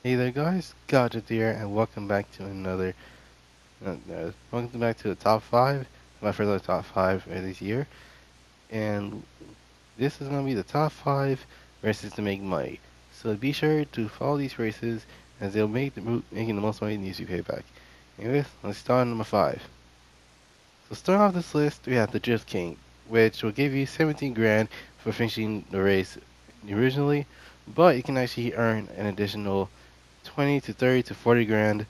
Hey there guys, Gadget here, and welcome back to welcome back to the top 5, my first top 5 of this year, and this is going to be the top 5 races to make money. So be sure to follow these races as they'll making the most money in Need For Speed Payback. Anyways, let's start on number 5. So starting off this list, we have the Drift King, which will give you 17 grand for finishing the race originally, but you can actually earn an additional 20 to 30 to 40 grand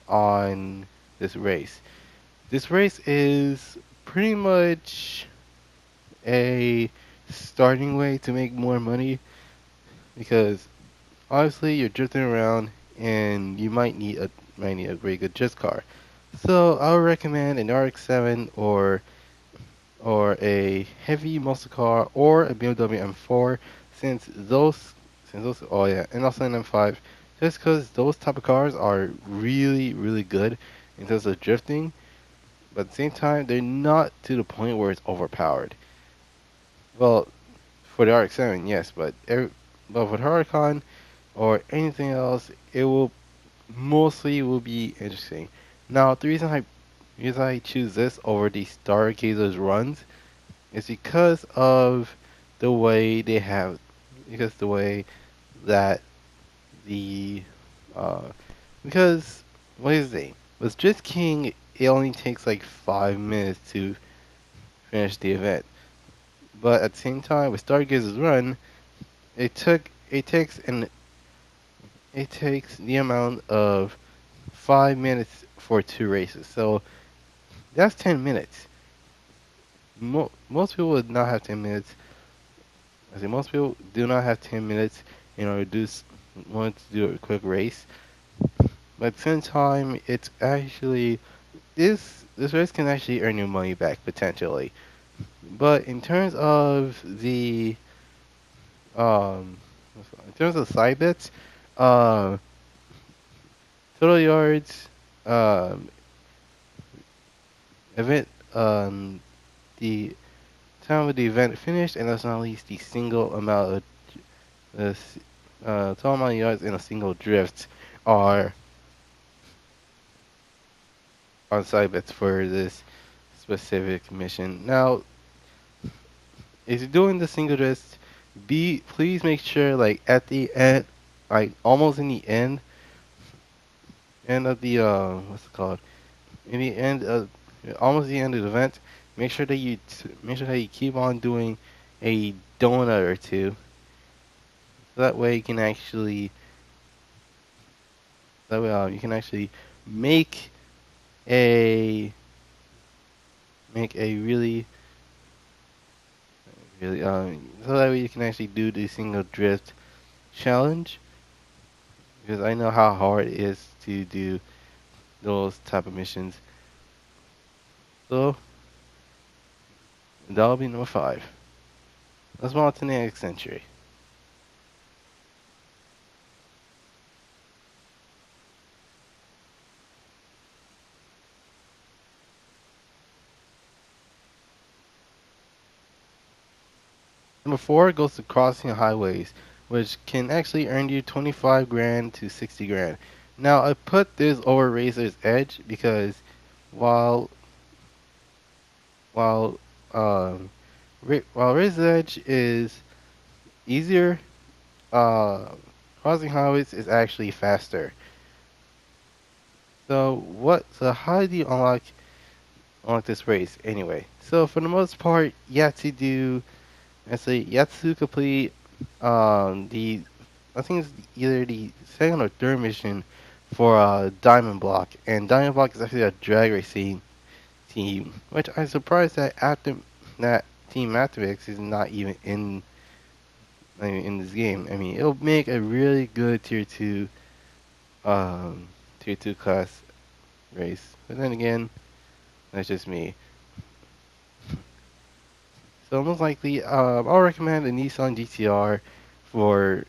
on this race. This race is pretty much a starting way to make more money because obviously you're drifting around and you might need a very good drift car. So I would recommend an RX-7 or a heavy muscle car or a BMW M4 since those oh yeah, and also an M5 just because those type of cars are really good in terms of drifting, but at the same time they're not to the point where it's overpowered. Well, for the RX-7 yes, but for the Huracan or anything else it will be interesting. Now the reason I choose this over the Stargazer's runs is the way they have, because the way that the, uh, because, what is it? With Drift King, it only takes like 5 minutes to finish the event. But at the same time, with Stargazer's run, it takes it takes the amount of 5 minutes for 2 races. So that's 10 minutes. Most people would not have 10 minutes. I say most people do not have 10 minutes in order to want to do a quick race. But at the same time, it's actually this race can actually earn you money back potentially. But um in terms of side bets, uh, total yards, um, event, the time of the event finished, and that's not least the single amount of the total amount of yards in a single drift are on side bets for this specific mission. Now, if you're doing the single drift, be please make sure like at the end, like almost in the end of the what's it called? In the end of almost the end of the event, make sure that you keep on doing a donut or two. So that way you can actually make a make a really so that way you can actually do the single drift challenge because I know how hard it is to do those type of missions. So that'll be number 5. Let's move on to the next century. Number 4 goes to crossing highways, which can actually earn you 25 grand to 60 grand. Now I put this over Razor's Edge because while while um while Razor's Edge is easier, uh, crossing highways is actually faster. So how do you unlock this race anyway? So for the most part, you have to do you have to complete the I think it's either the second or third mission for Diamond Block, and Diamond Block is actually a drag racing team, which I'm surprised that after that Team Matrix is not even in this game. I mean, it'll make a really good tier two class race. But then again, that's just me. So most likely, I'll recommend a Nissan GTR for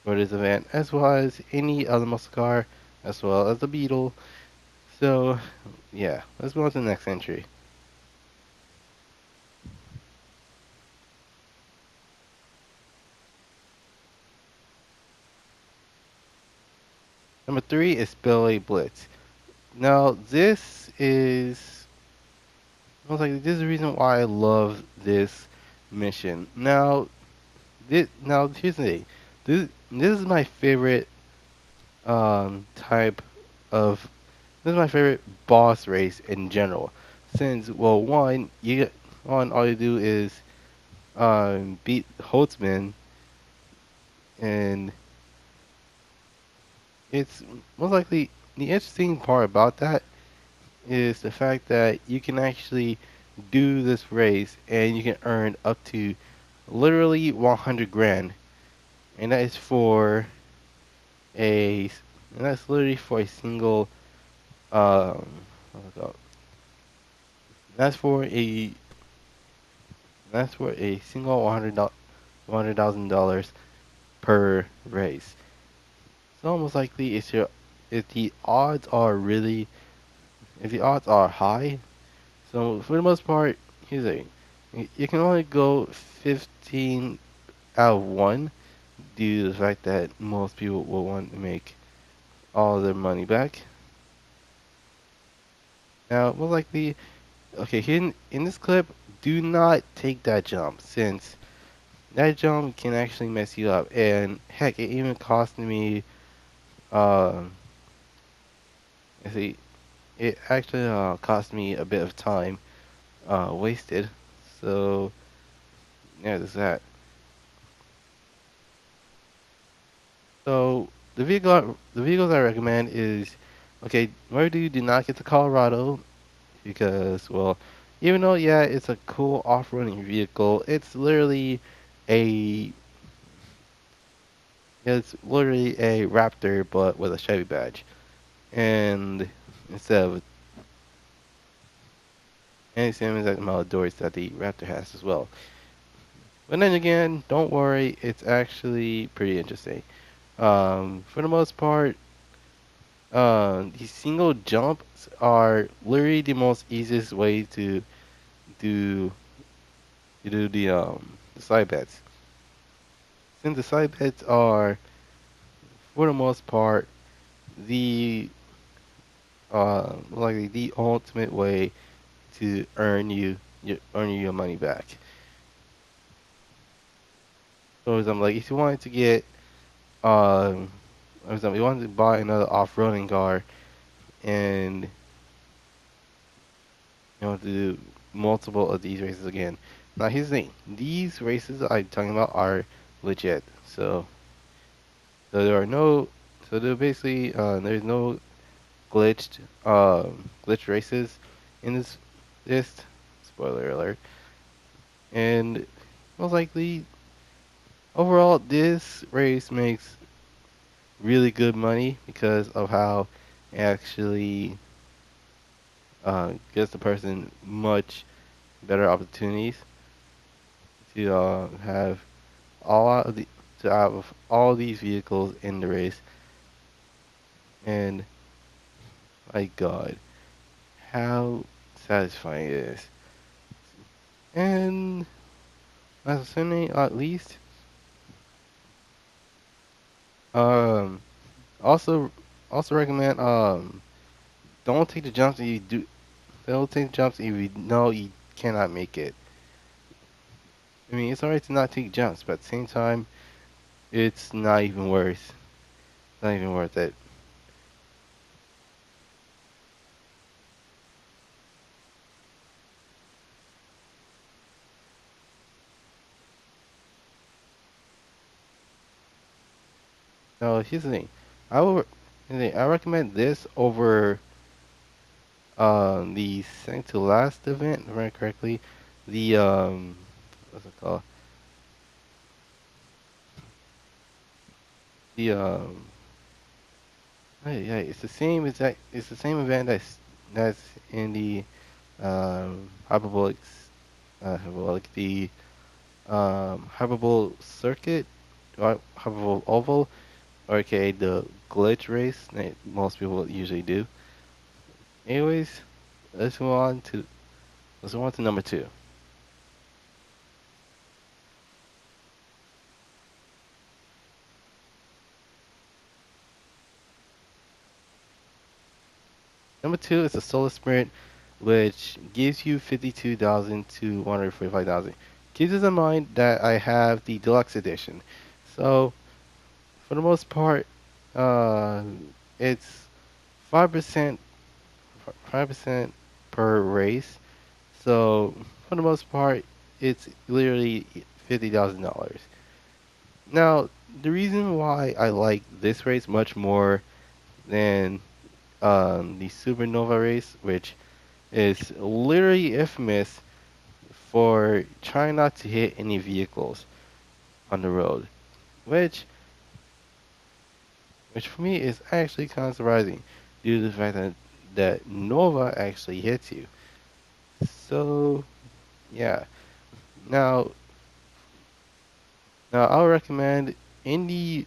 for this event, as well as any other muscle car, as well as the Beetle. So yeah, let's move on to the next entry. Number 3 is Spillway Blitz. Now, this is the reason why I love this mission. Now here's the thing. This is my favorite type of this is my favorite boss race in general. Since well, all you do is beat Holtzman, and it's most likely the interesting part about that is the fact that you can actually do this race and you can earn up to literally 100 grand, and that is for a and that's literally for a single what's it called? that's for a that's for a single $100,000 per race. So almost likely if the odds are really if the odds are high. So for the most part, here's the thing. You can only go 15 out of 1 due to the fact that most people will want to make all their money back. Now, most likely, okay, here in this clip, do not take that jump since that jump can actually mess you up. And heck, it even cost me, uh, let's see, it actually cost me a bit of time wasted. So, yeah, there's that. So the vehicles I recommend is okay. Maybe do not get to Colorado because well, even though yeah, it's a cool off-roading vehicle, a it's literally a Raptor but with a Chevy badge, and instead of and same exact amount of doors that the Raptor has as well. But then again, don't worry, it's actually pretty interesting. For the most part, these single jumps are literally the most easiest way do do the side bets. Since the side bets are for the most part the like the ultimate way to earn your money back. So for example, like if you wanted to get for example, you wanted to buy another off-roading car and you want to do multiple of these races again. Now here's the thing: these races I'm talking about are legit. So there are no, so there basically there's no glitch races in this list. Spoiler alert. And most likely, overall, this race makes really good money because of how it actually gives the person much better opportunities to have all of the to have all these vehicles in the race. And my God, how satisfying it is. And certainly not least, um, also also recommend don't take the jumps that you do. Don't take jumps if you know you cannot make it. I mean, it's alright to not take jumps, but at the same time, it's not even worth. Not even worth it. So here's the thing. I will. Here's the thing, I recommend this over the second to last event, if I remember correctly. The what's it called? The hey, it's the same exact. It's the same event that's in the hyperbolic hyperbolic the hyperbolic circuit or hyperbolic oval, or aka the glitch race that most people usually do. Anyways, let's move on to number 2. Number 2 is a solo sprint, which gives you 52,000 to 145,000. Keep this in mind that I have the deluxe edition. So for the most part, uh, it's 5% 5% per race. So for the most part, it's literally $50,000. Now, the reason why I like this race much more than the Supernova race, which is literally infamous for trying not to hit any vehicles on the road, which for me is actually kind of surprising due to the fact that Nova actually hits you. So yeah. Now I'll recommend in the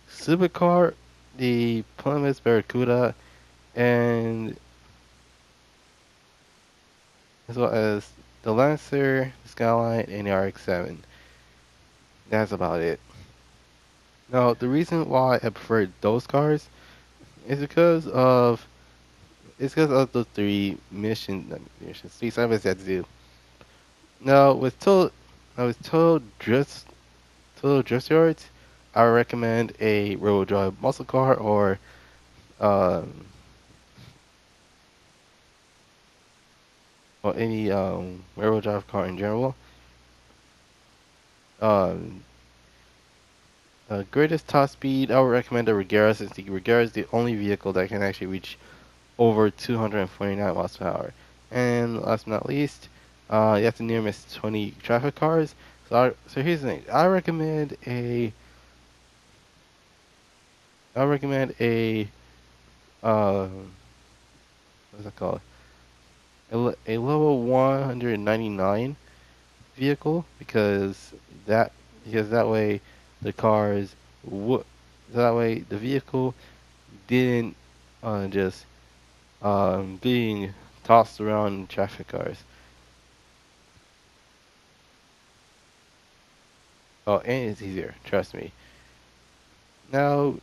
supercar the Plymouth Barracuda and as well as the Lancer, the Skyline, and the RX-7. That's about it. Now, the reason why I prefer those cars is because of the three service that do. Now, with total drift yards, I would recommend a rear-wheel drive muscle car um, or any rear-wheel drive car in general. Um, Greatest top speed, I would recommend a Regera since the Regera is the only vehicle that can actually reach over 249 miles per hour. And last but not least, you have to near miss 20 traffic cars. So here's the thing. I recommend a uh, what's it called? A level 199 vehicle that because that way the cars would that way the vehicle didn't just being tossed around in traffic cars. Oh, and it's easier, trust me. Now,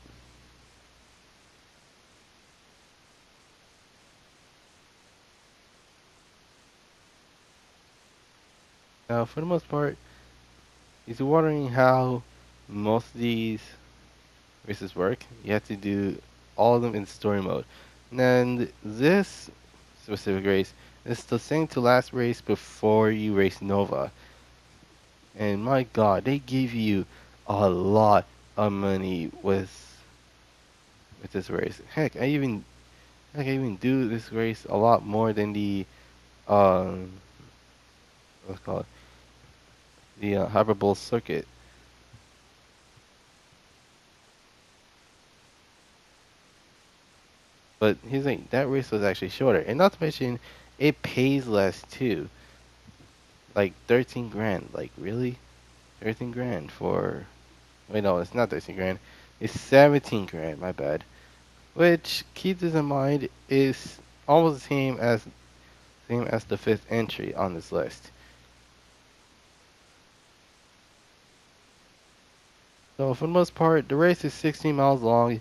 for the most part, if you're wondering how most of these races work, you have to do all of them in story mode. And this specific race is the same to last race before you race Nova. And my God, they give you a lot of money with this race. Heck, I even do this race a lot more than the um what's it called the Hyperbowl circuit. But here's the thing, that race was actually shorter, and not to mention it pays less too. Like 13 grand. Like really, 13 grand for? Wait, no, it's not 13 grand. It's 17 grand. My bad. Which keep this in mind is almost the same as the fifth entry on this list. So for the most part, the race is 16 miles long.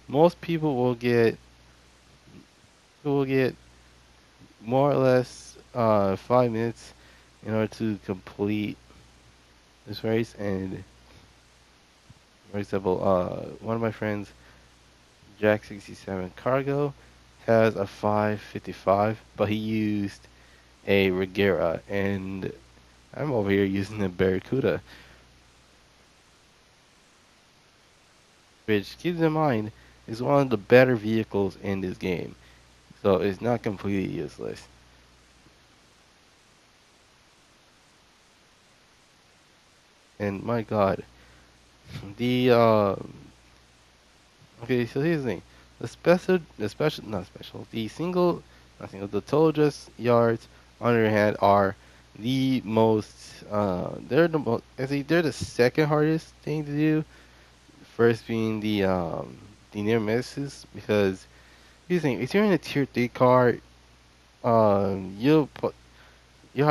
Most people will get more or less 5 minutes in order to complete this race. And for example, one of my friends, Jack 67 Cargo, has a 5:55, but he used a Regera, and I'm over here using a Barracuda, which keep in mind is one of the better vehicles in this game. So it's not completely useless. And my God, the okay. So here's the thing: not special, not single, the total just yards on the other hand are the most. They're the most. Actually, they're the second hardest thing to do. First being the near misses because here's the thing: if you're in a tier 3 car, you're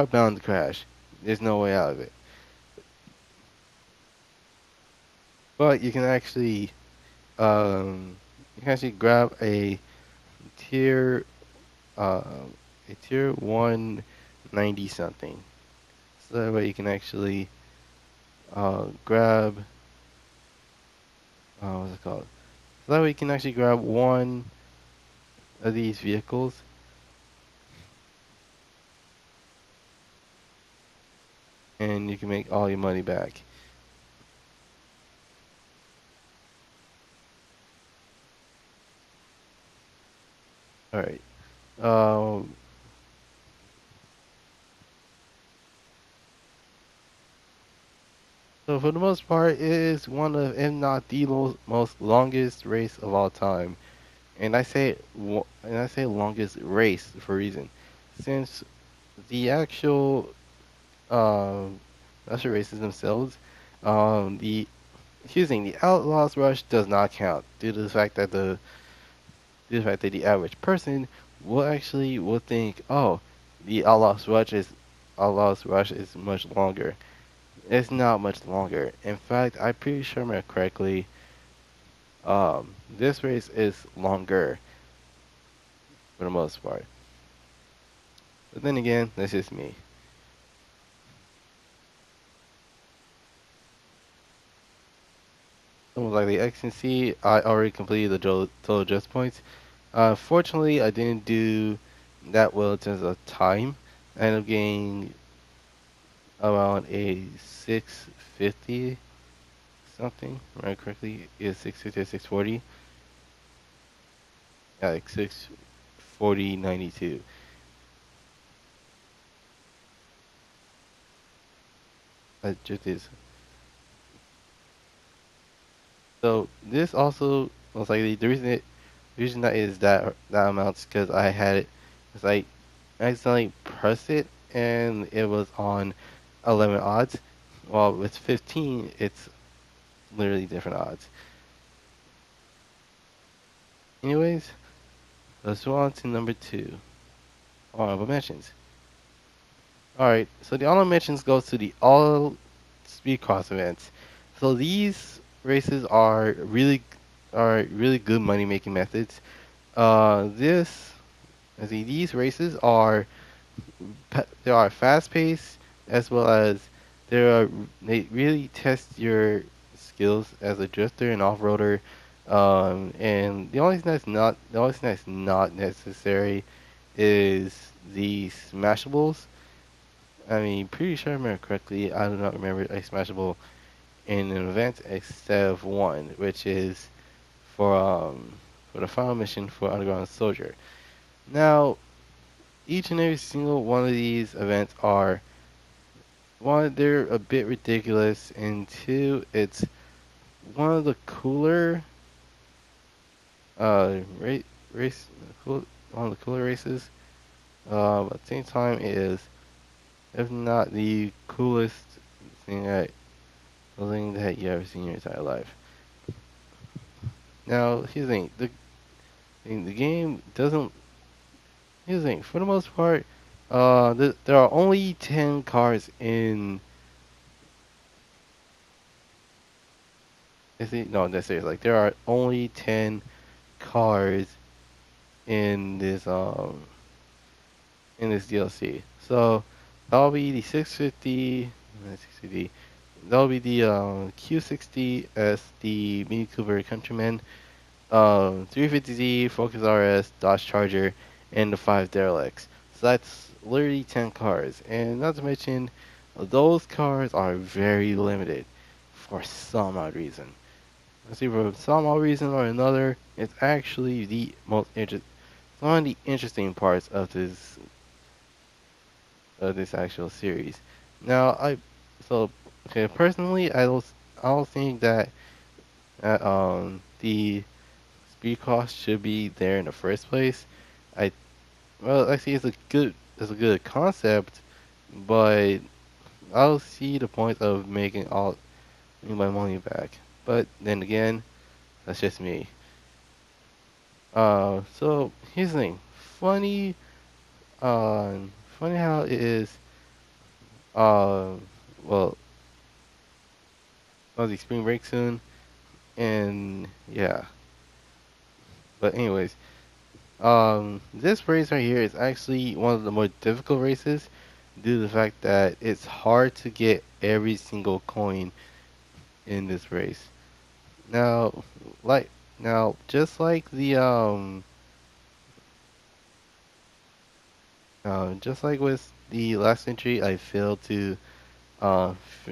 bound to crash. There's no way out of it. But um, you can actually grab a tier uh, a tier 190 something. So that way you can actually grab what's it called? So that way you can actually grab one of these vehicles and you can make all your money back. All right. Um, so for the most part, it is one of, if not the most longest race of all time. And I say longest race for a reason, since the um, actual races themselves, the excuse me, the Outlaws Rush does not count due to the fact that the average person will think, oh, the Outlaws Rush is much longer. It's not much longer. In fact, I'm pretty sure I remember correctly. This race is longer for the most part. But then again, that's just me. Almost like the X and C, I already completed the total adjust points. Fortunately, I didn't do that well in terms of time. I ended up getting around a 650 something, right? Correctly, is 650 or 640. Yeah, like 640.92. That just is. So this also was like the reason that is that amounts because I had it. It's like I accidentally pressed it and it was on 11 odds. While with 15, it's literally different odds. Anyways, let's move on to number two. Honorable mentions. Alright, so the honorable mentions goes to the all speed cross events. So these races are really good money making methods. This I see these races are they are fast paced as well as they really test your skills as a drifter and off roader. And the only thing that's not necessary is the smashables. I mean, pretty sure I remember correctly. I do not remember a smashable in an event except one, which is for for the final mission for Underground Soldier. Now, each and every single one of these events are one, they're a bit ridiculous, and two, it's one of the cooler race race cool, one of the cooler races. At the same time, it is if not the coolest thing that thing that you ever seen in your entire life. Now, here's the thing: the game doesn't. Here's the thing: for the most part, there are only 10 cars in. No, that's serious. Like there are only 10 cars in this DLC. So that'll be the 650, 650. That'll be the Q60 as the Mini Cooper Countryman, 350Z Focus RS Dodge Charger, and the 5 Derelicts. So that's literally 10 cars, and not to mention those cars are very limited for some odd reason. Let's see, for some odd reason or another, it's actually the most one of the interesting parts of this actual series. Now, so okay, personally, I don't think that the speed cost should be there in the first place. I well, actually, it's a good concept, but I don't see the point of making all my money back. But then again, that's just me. So here's the thing. Funny, uh, funny how it is. Uh, well, the spring break soon, and yeah. But anyways, This race right here is actually one of the more difficult races due to the fact that it's hard to get every single coin in this race. Now, like just like just like with the last entry, uh, f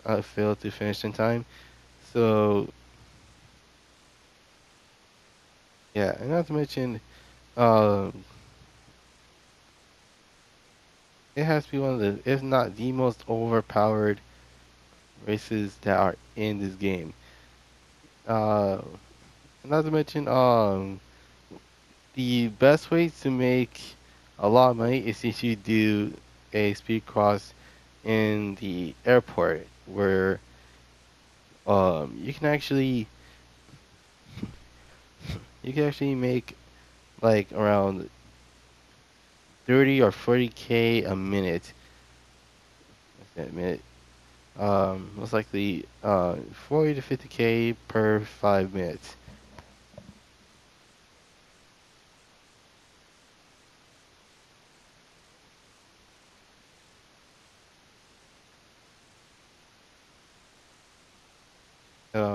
I failed to finish in time. So yeah, and not to mention, um, it has to be one of the, if not the most overpowered races that are in this game. Uh, Not to mention, the best way to make a lot of money is if you do a speed cross in the airport, where you can actually make like around 30 or 40K a minute. What's that minute? Most likely 40 to 50K per 5 minutes.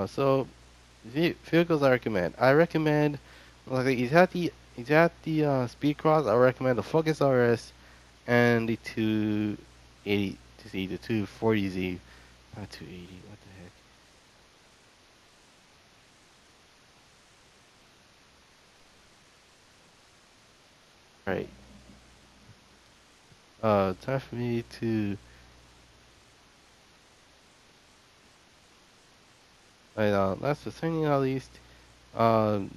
So vehicles I recommend. Like he's at the speed cross. I recommend the Focus RS and the 280 to see the 240Z, not 280. What the heck? Right. Time for me to. Last but certainly not least.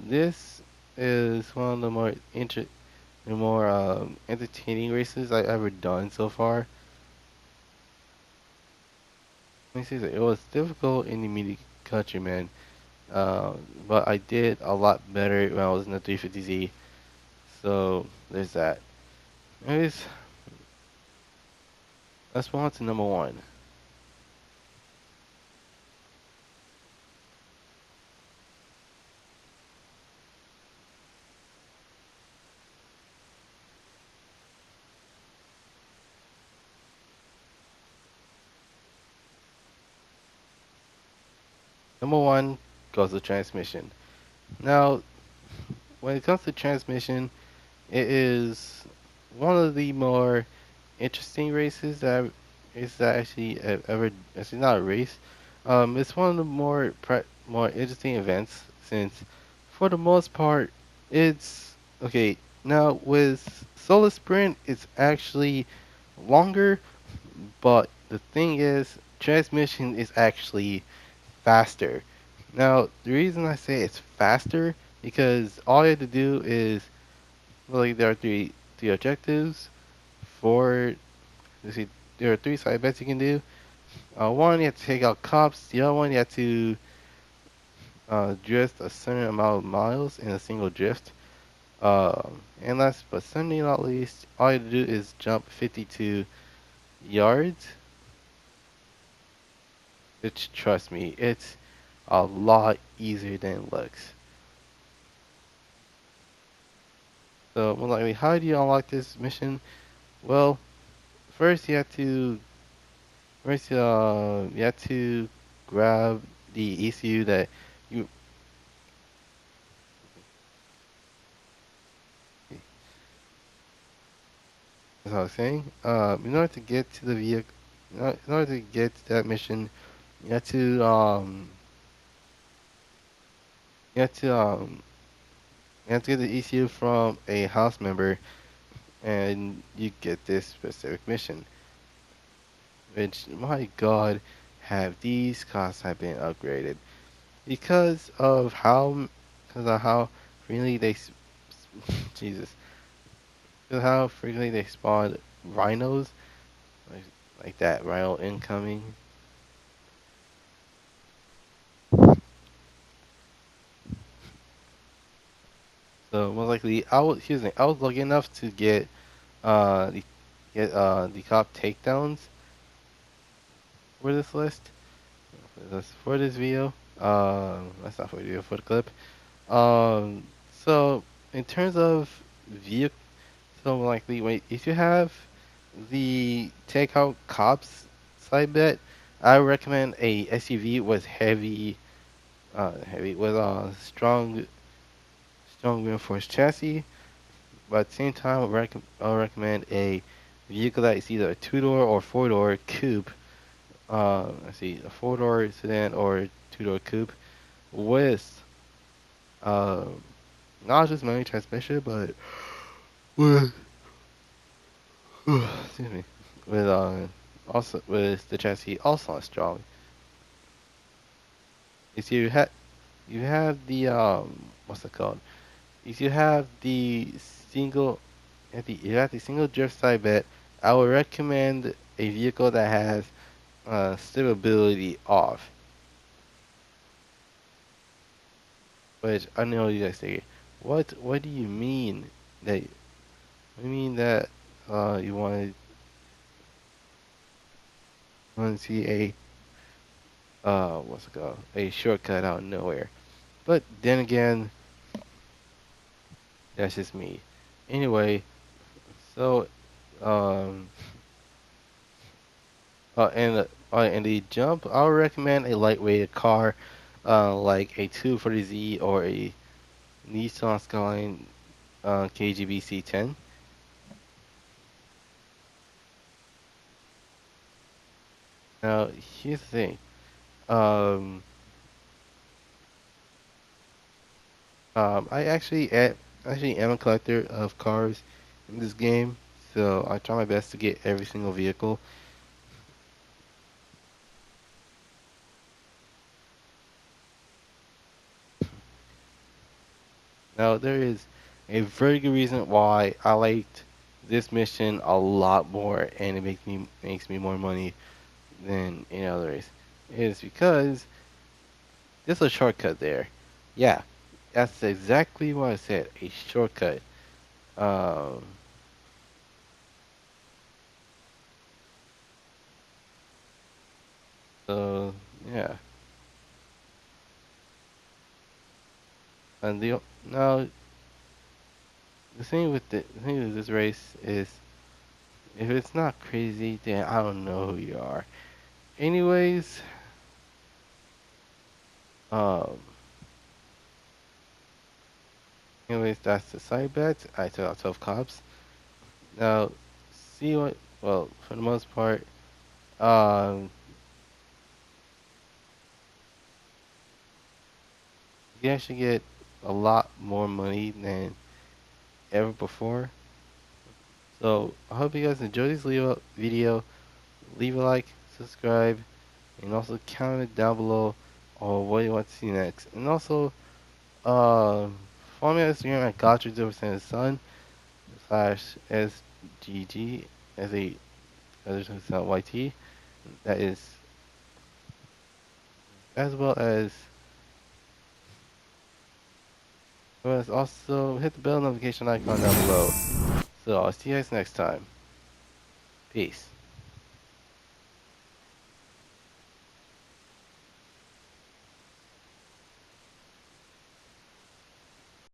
This is one of the more entertaining races I ever done so far. Let me see, it was difficult in the midi countryman, uh, but I did a lot better when I was in the 350Z. So there's that. Anyways, let's move on to number one. Number one goes to transmission. Now, when it comes to transmission, it is one of the more interesting races that actually ever. Actually, not a race. It's one of the more interesting events since, for the most part, it's okay. Now with solo sprint, it's actually longer, but the thing is, transmission is actually faster. Now, the reason I say it's faster because all you have to do is, well, like, there are three objectives. For let's see, there are three side bets you can do. One, you have to take out cops. The other one, you have to drift a certain amount of miles in a single drift. And last but certainly not least, all you have to do is jump 52 yards. Which, trust me, it's a lot easier than it looks. So, more likely, how do you unlock this mission? Well, first you have to grab the ECU that you. As I was saying, in order to get to the vehicle, in order to get to that mission, you have to um, you have to you have to get the ECU from a house member, and you get this specific mission. Which, my God, have these cars have been upgraded because of how frequently Jesus, because how frequently they spawn rhinos, like like that rhino incoming. So most likely, I was lucky enough to get uh the the top takedowns for this list. For this video. That's not for the video, for the clip. Um, so in terms of vehicle, so likely, wait, if you have the takeout cops side bet, I recommend a SUV with heavy with a strong reinforced chassis. But at the same time, I'll recommend a vehicle that is either a two-door or four-door coupe. Let's see, a four-door sedan or two-door coupe with uh, not just manual transmission, but with excuse me, with also with the chassis also strong. If you have the what's it called? If you have the single you have the single drift side bet, I would recommend a vehicle that has stability off. Which I know you guys say, what do you mean that what do you mean that you want to see a what's it called? A shortcut out of nowhere. But then again, that's just me. Anyway, so um and the jump, I would recommend a lightweight car, like a 240Z or a Nissan Skyline KGB C10. Now, here's the thing. Um, I actually am a collector of cars in this game, so I try my best to get every single vehicle. Now, there is a very good reason why I liked this mission a lot more, and it makes me more money than any other race. Is because there's a shortcut there. Yeah, that's exactly what I said. A shortcut. Um, so yeah, and now the thing with this race is if it's not crazy, then I don't know who you are. Anyways, um, that's the side bet. I took out 12 cops. Now, see what? Well, for the most part, um, you actually get a lot more money than ever before. So I hope you guys enjoyed this video. Leave a like, subscribe, and also comment down below on what you want to see next. And also, follow me on Instagram at Gotcha0% slash SGG as a YT. That is as well as also hit the bell notification icon down below. So I'll see you guys next time. Peace.